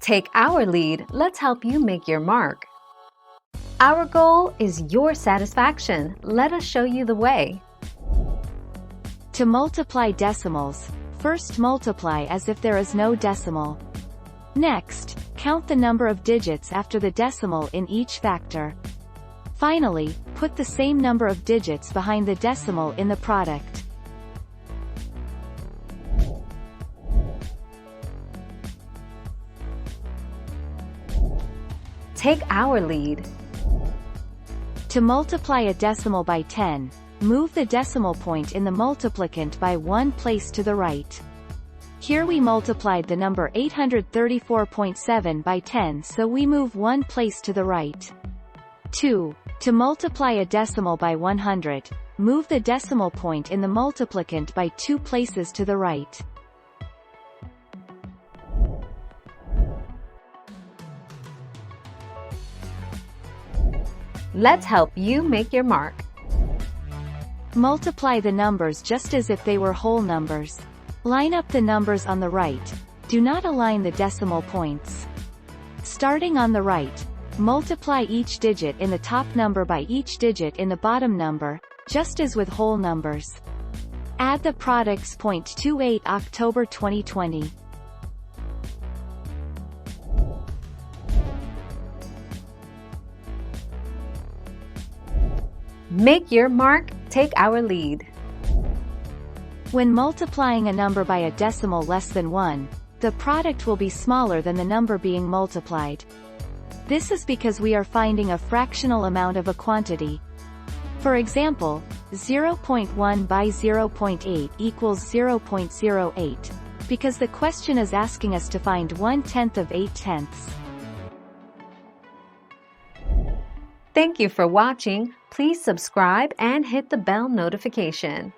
Take our lead, let's help you make your mark. Our goal is your satisfaction. Let us show you the way. To multiply decimals, first multiply as if there is no decimal. Next, count the number of digits after the decimal in each factor. Finally, put the same number of digits behind the decimal in the product. Take our lead. To multiply a decimal by 10, move the decimal point in the multiplicand by one place to the right. Here we multiplied the number 834.7 by 10, so we move one place to the right. 2. To multiply a decimal by 100, move the decimal point in the multiplicand by two places to the right. Let's help you make your mark. Multiply the numbers just as if they were whole numbers. Line up the numbers on the right. Do not align the decimal points. Starting on the right, multiply each digit in the top number by each digit in the bottom number, just as with whole numbers. Add the products. 28 October 2020. Make your mark, take our lead. When multiplying a number by a decimal less than 1, the product will be smaller than the number being multiplied. This is because we are finding a fractional amount of a quantity. For example, 0.1 by 0.8 equals 0.08, because the question is asking us to find 1/10 of 8/10. Thank you for watching. Please subscribe and hit the bell notification.